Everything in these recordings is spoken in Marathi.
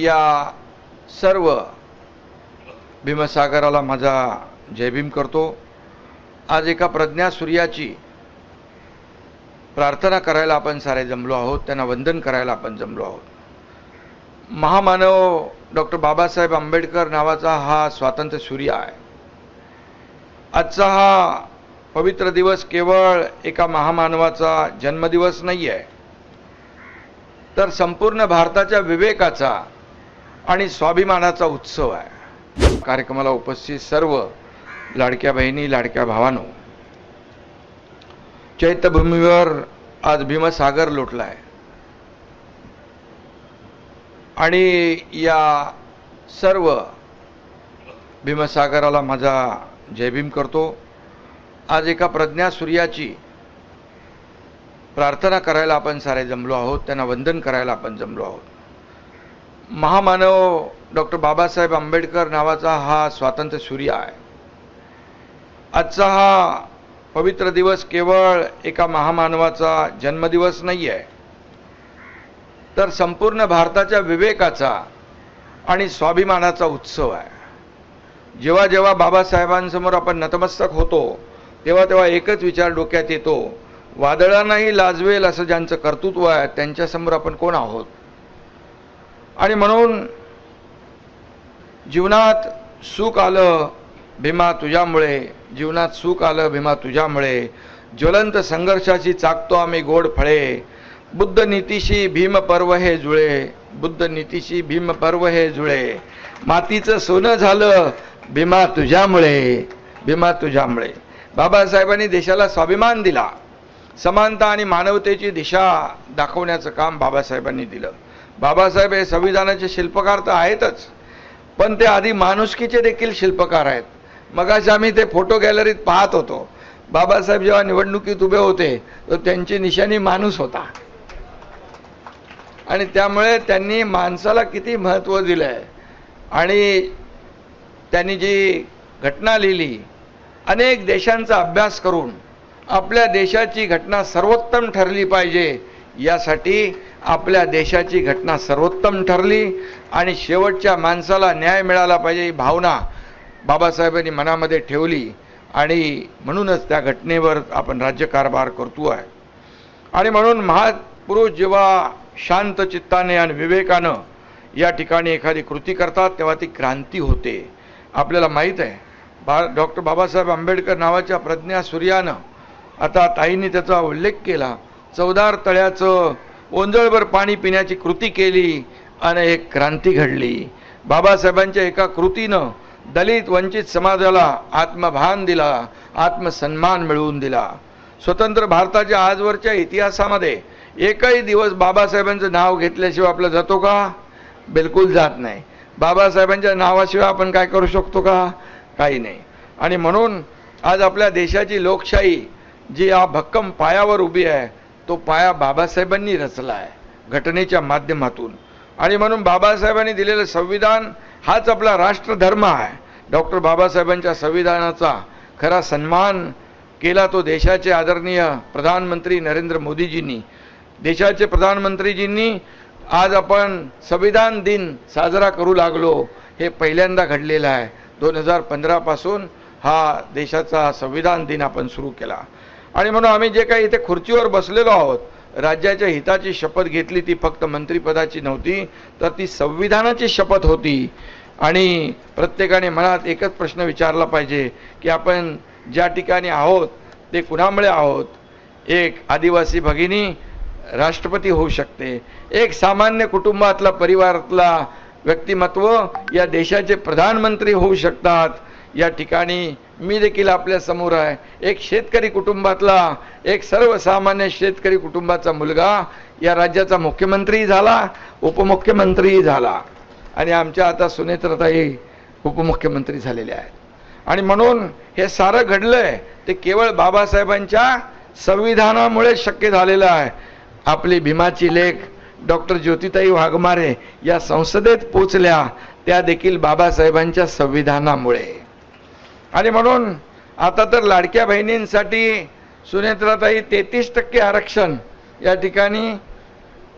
या सर्व भीमसागराला माझा जय भीम करतो। आज एका प्रज्ञा सूर्याची प्रार्थना करायला आपण सारे जमलो आहोत, त्यांना वंदन करायला आपण जमलो आहोत। महामानव डॉक्टर बाबासाहेब आंबेडकर नावाचा हा स्वातंत्र्य सूर्य आहे। आजचा हा पवित्र दिवस केवळ एका महामानवाचा जन्मदिवस नाही आहे, तर संपूर्ण भारताच्या विवेकाचा आणि स्वाभिमानाचा उत्सव आहे। कार्यक्रमाला उपस्थित सर्व लाडक्या बहिणी, लाडक्या भावांनो, चैत्यभूमीवर आज भीमसागर लोटला आहे आणि या सर्व भीमसागराला माझा जय भीम करतो। आज एका प्रज्ञा सूर्याची प्रार्थना करायला आपण सारे जमलो आहोत, त्यांना वंदन करायला आपण जमलो आहोत। महामानव डॉक्टर बाबासाहेब आंबेडकर नावाचा हा स्वातंत्र्य सूर्य आहे। आजचा हा पवित्र दिवस केवळ एका महामानवाचा जन्मदिवस नाही आहे, तर संपूर्ण भारताच्या विवेकाचा आणि स्वाभिमानाचा उत्सव आहे। जेव्हा जेव्हा बाबासाहेबांसमोर आपण नतमस्तक होतो, तेव्हा तेव्हा एकच विचार डोक्यात येतो, वादळांनाही लाजवेल असं ज्यांचं कर्तृत्व आहे त्यांच्यासमोर आपण कोण आहोत। आणि म्हणून जीवनात सुख आलं भीमा तुझ्यामुळे, जीवनात सुख आलं भीमा तुझ्यामुळे, ज्वलंत संघर्षाची चाकतो आम्ही गोड फळे, बुद्ध नीतीशी भीम पर्व हे जुळे, बुद्ध नीतीशी भीम पर्व हे जुळे, मातीचं सोनं झालं भीमा तुझ्यामुळे, भीमा तुझ्यामुळे। बाबासाहेबांनी देशाला स्वाभिमान दिला, समानता आणि मानवतेची दिशा दाखवण्याचं काम बाबासाहेबांनी दिलं। बाबासाहेब हे संविधानाचे शिल्पकार तर आहेतच, पण ते आधी माणुसकीचे देखील शिल्पकार आहेत। मगाशी आम्ही ते फोटो गॅलरीत पाहत होतो, बाबासाहेब जेव्हा निवडणुकीत उभे होते तर त्यांची निशाणी माणूस होता आणि त्यामुळे त्यांनी माणसाला किती महत्त्व दिलंय। आणि त्यांनी जी घटना लिहिली, अनेक देशांचा अभ्यास करून आपल्या देशाची घटना सर्वोत्तम ठरली पाहिजे, यासाठी आपल्या देशाची घटना सर्वोत्तम ठरली आणि शेवटच्या माणसाला न्याय मिळाला पाहिजे ही भावना बाबासाहेबांनी मनामध्ये ठेवली आणि म्हणूनच त्या घटनेवर आपण राज्यकारभार करतो आहे। आणि म्हणून महापुरुष जेव्हा शांत चित्ताने आणि विवेकानं या ठिकाणी एखादी कृती करतात तेव्हा ती क्रांती होते। आपल्याला माहीत आहे डॉक्टर बाबासाहेब आंबेडकर नावाच्या प्रज्ञा सूर्यानं, आता ताईंनी त्याचा उल्लेख केला, 14 तळ्याचं ओंजळभर पाणी पिण्याची कृती केली आणि एक क्रांती घडली। बाबासाहेबांच्या एका कृतीनं दलित वंचित समाजाला आत्मभान दिला, आत्मसन्मान मिळवून दिला। स्वतंत्र भारताच्या आजवरच्या इतिहासामध्ये एकही दिवस बाबासाहेबांचं नाव घेतल्याशिवाय आपलं जातो का? बिलकुल जात नाही। बाबासाहेबांच्या नावाशिवाय आपण काय करू शकतो का? काही नाही। आणि म्हणून आज आपल्या देशाची लोकशाही जी या भक्कम पायावर उभी आहे, तो पाया बाबासाहेबांनी रचला आहे घटनेच्या माध्यमातून। आणि म्हणून बाबासाहेबांनी दिलेलं संविधान हाच आपला राष्ट्रधर्म आहे। डॉक्टर बाबासाहेबांच्या संविधानाचा खरा सन्मान केला तो देशाचे आदरणीय प्रधानमंत्री नरेंद्र मोदीजींनी, देशाचे प्रधानमंत्रीजींनी। आज आपण संविधान दिन साजरा करू लागलो, हे पहिल्यांदा घडलेलं आहे। 2015 पासून हा देशाचा संविधान दिन आपण सुरू केला। आणि म्हणून आम्ही जे काही इथे खुर्चीवर बसलेलो आहोत, राज्याच्या हिताची शपथ घेतली, ती फक्त मंत्रिपदाची नव्हती, तर ती संविधानाची शपथ होती। आणि प्रत्येकाने मनात एकच प्रश्न विचारला पाहिजे की आपण ज्या ठिकाणी आहोत ते कुणामुळे आहोत। एक आदिवासी भगिनी राष्ट्रपती होऊ शकते, एक सामान्य कुटुंबातला परिवारातला व्यक्तिमत्व या देशाचे प्रधानमंत्री होऊ शकतात। या ठिकाणी मी देखील आपल्या समोर आहे, एक शेतकरी कुटुंबातला, एक सर्वसामान्य शेतकरी कुटुंबाचा मुलगा या राज्याचा मुख्यमंत्री झाला, उपमुख्यमंत्री झाला आणि आमच्या आता सुनेत्राताई उपमुख्यमंत्री झालेल्या आहेत। आणि म्हणून हे सारं घडलंय ते केवळ बाबासाहेबांच्या संविधानामुळे शक्य झालेलं आहे। आपली भीमाची लेख डॉक्टर ज्योतिताई वाघमारे या संसदेत पोचल्या, त्या देखील बाबासाहेबांच्या संविधानामुळे। आणि म्हणून आता तर लाडक्या बहिणींसाठी सुनेत्राताई 33% आरक्षण या ठिकाणी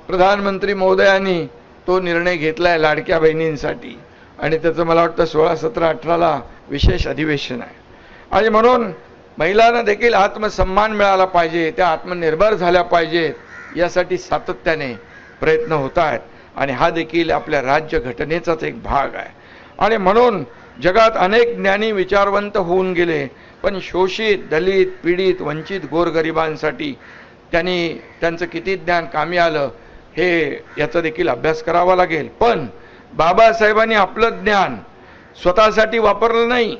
प्रधानमंत्री महोदयांनी तो निर्णय घेतलाय लाडक्या बहिणींसाठी, आणि त्याचं मला वाटतं 16, 17, 18ला विशेष अधिवेशन आहे. आणि म्हणून महिलांना देखील आत्मसन्मान मिळाला पाहिजे, त्या आत्मनिर्भर झाल्या पाहिजेत, यासाठी सातत्याने प्रयत्न होत आहेत. आणि हा देखील आपल्या राज्यघटनेचाच एक भाग आहे. आणि म्हणून जगात अनेक ज्ञानी विचारवंत होऊन गेले, पण शोषित, दलित, पीडित, वंचित, गोरगरिबांसाठी त्यांचं किती ज्ञान कामी आलं हे याचा देखील अभ्यास करावा लागेल. पण बाबासाहेबांनी आपलं ज्ञान स्वतःसाठी वापरलं नाही,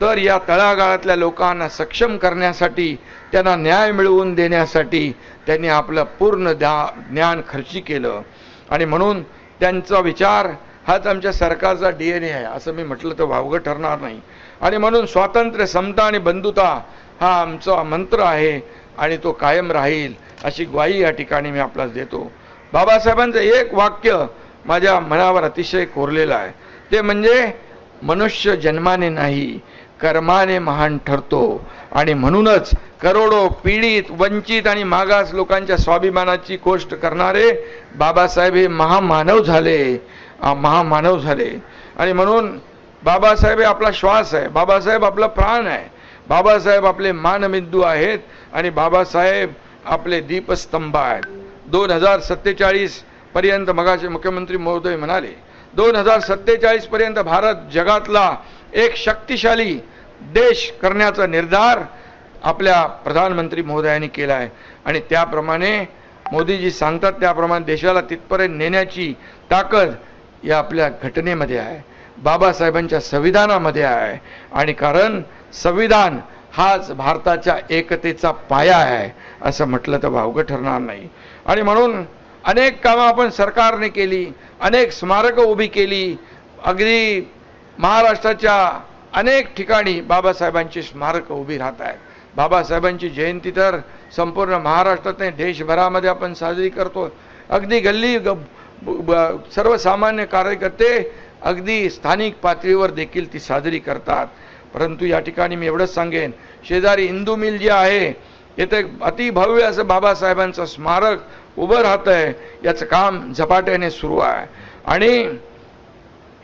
तर या तळागाळातल्या लोकांना सक्षम करण्यासाठी, त्यांना न्याय मिळवून देण्यासाठी त्यांनी आपलं पूर्ण ज्ञान खर्ची केलं. आणि म्हणून त्यांचा विचार हाच आमच्या सरकारचा DNA आहे, असं मी म्हटलं तर वावगं ठरणार नाही. आणि म्हणून स्वातंत्र्य, समता आणि बंधुता हा आमचा मंत्र आहे, आणि तो कायम राहील अशी ग्वाही या ठिकाणी मी आपल्याला देतो. बाबासाहेबांचं एक वाक्य माझ्या मनावर अतिशय कोरलेलं आहे, ते म्हणजे मनुष्य जन्माने नाही कर्माने महान ठरतो. आणि म्हणूनच करोडो पीडित, वंचित आणि मागास लोकांच्या स्वाभिमानाची गोष्ट करणारे बाबासाहेब हे महामानव झाले. आणि म्हणून बाबासाहेब हे आपला श्वास आहे, बाबासाहेब आपला प्राण आहे, बाबासाहेब आपले मानबिंदू आहेत, आणि बाबासाहेब आपले दीपस्तंभ आहेत. 2047 पर्यंत, मगाचे मुख्यमंत्री महोदय म्हणाले, 2047 पर्यंत भारत जगातला एक शक्तिशाली देश करण्याचा निर्धार आपल्या प्रधानमंत्री महोदयांनी केला आहे. आणि त्याप्रमाणे मोदीजी सांगतात त्याप्रमाणे देशाला तिथपर्यंत नेण्याची ताकद या आपल्या घटनेमध्ये आहे, बाबासाहेबांच्या संविधानामध्ये आहे. आणि कारण संविधान हाच भारताच्या एकतेचा पाया आहे असं म्हटलं तर वावगं ठरणार नाही. आणि म्हणून अनेक कामं आपण सरकारने केली, अनेक स्मारकं उभी केली. अगदी महाराष्ट्राच्या अनेक ठिकाणी बाबासाहेबांची स्मारकं उभी राहत आहेत. बाबासाहेबांची जयंती तर संपूर्ण महाराष्ट्रात नाही, देशभरामध्ये आपण साजरी करतो. अगदी गल्ली सर्वसामान्य कार्यकर्ते अगदी स्थानिक पातळीवर देखील ती साजरी करतात. परंतु या ठिकाणी मी एवढंच सांगेन, शेजारी इंदू मिल जे आहे येथे अतिभव्य असं बाबासाहेबांचं स्मारक उभं राहत आहे, याचं काम झपाट्याने सुरू आहे. आणि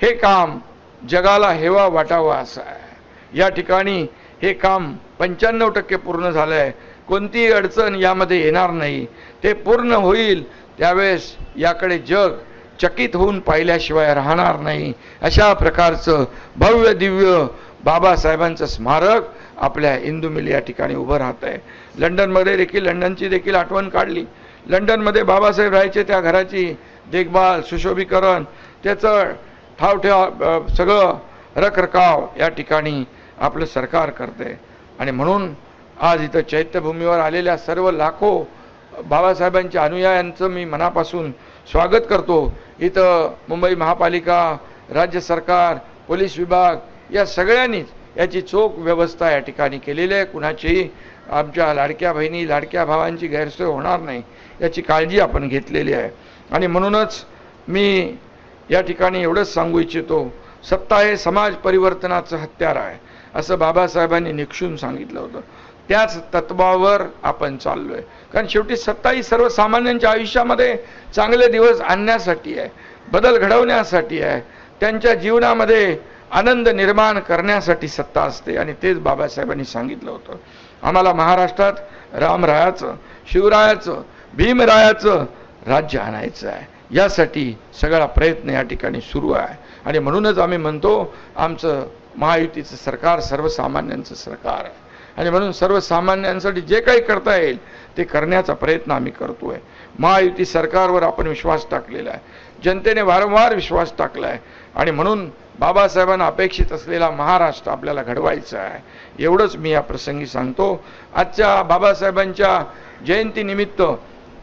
हे काम जगाला हेवा वाटावा असं आहे. या ठिकाणी हे काम 95% पूर्ण झालं आहे, कोणतीही अडचण यामध्ये येणार नाही. ते पूर्ण होईल त्यावेळेस याकडे जग चकित होऊन पाहिल्याशिवाय राहणार नाही. अशा प्रकारचं भव्य दिव्य बाबासाहेबांचं स्मारक आपल्या इंदू मिल या ठिकाणी उभं राहत आहे. लंडनमध्ये देखील, लंडनची देखील आठवण काढली. लंडनमध्ये बाबासाहेब राहायचे, त्या घराची देखभाल, सुशोभीकरण, त्याचं ठावठेवा, सगळं रखरखाव या ठिकाणी आपलं सरकार करते. आणि म्हणून आज इथं चैत्यभूमीवर आलेल्या सर्व लाखो बाबासाहेबांच्या अनुयायांचं मी मनापासून स्वागत करतो. इथं मुंबई महापालिका, राज्य सरकार, पोलीस विभाग या सगळ्यांनीच याची चोख व्यवस्था या ठिकाणी केलेली आहे. कुणाची आमच्या लाडक्या बहिणी, लाडक्या भावांची गैरसोय होणार नाही याची काळजी आपण घेतलेली आहे. आणि म्हणूनच मी या ठिकाणी एवढंच सांगू इच्छितो, सत्ता हे समाज परिवर्तनाचं हत्यार आहे असं बाबासाहेबांनी निक्षून सांगितलं होतं. त्याच तत्वावर आपण चाललोय. कारण शेवटी सत्ता ही सर्वसामान्यांच्या आयुष्यामध्ये चांगले दिवस आणण्यासाठी आहे, बदल घडवण्यासाठी आहे, त्यांच्या जीवनामध्ये आनंद निर्माण करण्यासाठी सत्ता असते. आणि तेच बाबासाहेबांनी सांगितलं होतं. आम्हाला महाराष्ट्रात रामरायाचं, शिवरायाचं, भीमरायाचं राज्य आणायचं आहे. यासाठी सगळा प्रयत्न या ठिकाणी सुरू आहे. आणि म्हणूनच आम्ही म्हणतो, आमचं महायुतीचं सरकार सर्वसामान्यांचं सरकार आहे. आणि म्हणून सर्वसामान्यांसाठी जे काही करता येईल ते करण्याचा प्रयत्न आम्ही करतोय. महायुती सरकारवर आपण विश्वास टाकलेला आहे, जनतेने वारंवार विश्वास टाकला आहे. आणि म्हणून बाबासाहेबांना अपेक्षित असलेला महाराष्ट्र आपल्याला घडवायचा आहे. एवढंच मी या प्रसंगी सांगतो. आजच्या बाबासाहेबांच्या जयंतीनिमित्त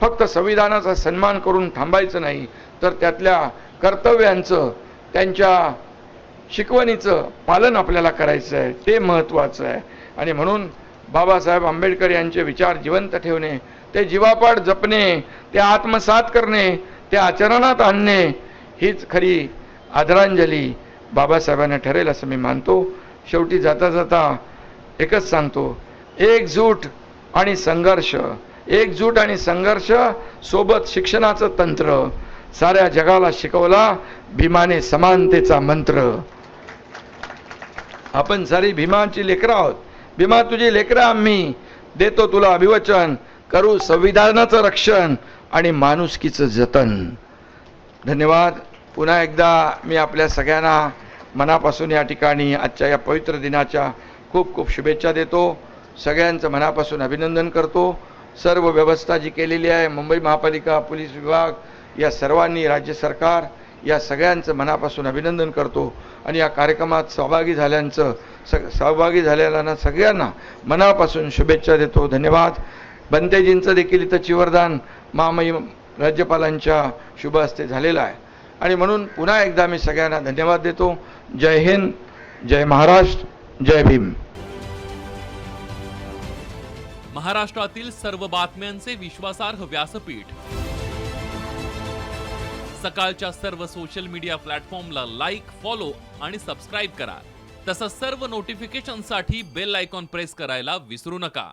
फक्त संविधानाचा सन्मान करून थांबायचं नाही, तर त्यातल्या कर्तव्यांचं, त्यांच्या शिकवणीचं पालन आपल्याला करायचं आहे, ते महत्त्वाचं आहे. आणि म्हणून बाबासाहेब आंबेडकर यांचे विचार जिवंत ठेवणे, ते जीवापाड जपणे, ते आत्मसात करणे, ते आचरणात आणणे हीच खरी आदरांजली बाबासाहेबांना ठरेल असं मी मानतो. शेवटी जाता जाता एकच सांगतो, एकजूट आणि संघर्ष, एकजूट आणि संघर्ष सोबत शिक्षणाचं तंत्र, साऱ्या जगाला शिकवला भीमाने समानतेचा मंत्र. आपण सारी भीमाची लेकरं आहोत. भीमा तुझी लेकरं आम्ही. देतो तुला अभिवचन, करू संविधानाचं रक्षण आणि माणुसकीचं जतन. धन्यवाद. पुन्हा एकदा मी आपल्या सगळ्यांना मनापासून या ठिकाणी आजच्या या पवित्र दिनाच्या खूप खूप शुभेच्छा देतो. सगळ्यांचं मनापासून अभिनंदन करतो. सर्व व्यवस्था जी केलेली आहे, मुंबई महापालिका, पोलीस विभाग, या सर्वांनी, राज्य सरकार, या सगळ्यांचं मनापासून अभिनंदन करतो. आणि या कार्यक्रमात सहभागी झालेल्यांना सगळ्यांना मनापासून शुभेच्छा देतो. धन्यवाद. बनतेजींचं देखील इथं चिवरदान महामहिम राज्यपालांच्या शुभ हस्ते झालेलं आहे. आणि म्हणून पुन्हा एकदा मी सगळ्यांना धन्यवाद देतो. जय हिंद, जय महाराष्ट्र, जय भीम. महाराष्ट्रातील सर्व बातम्यांचे विश्वासार्ह व्यासपीठ. सकाळच्या सर्व सोशल मीडिया प्लॅटफॉर्मला लाईक, फॉलो आणि सबस्क्राईब करा. तसंच सर्व नोटिफिकेशनसाठी बेल आयकॉन प्रेस करायला विसरू नका.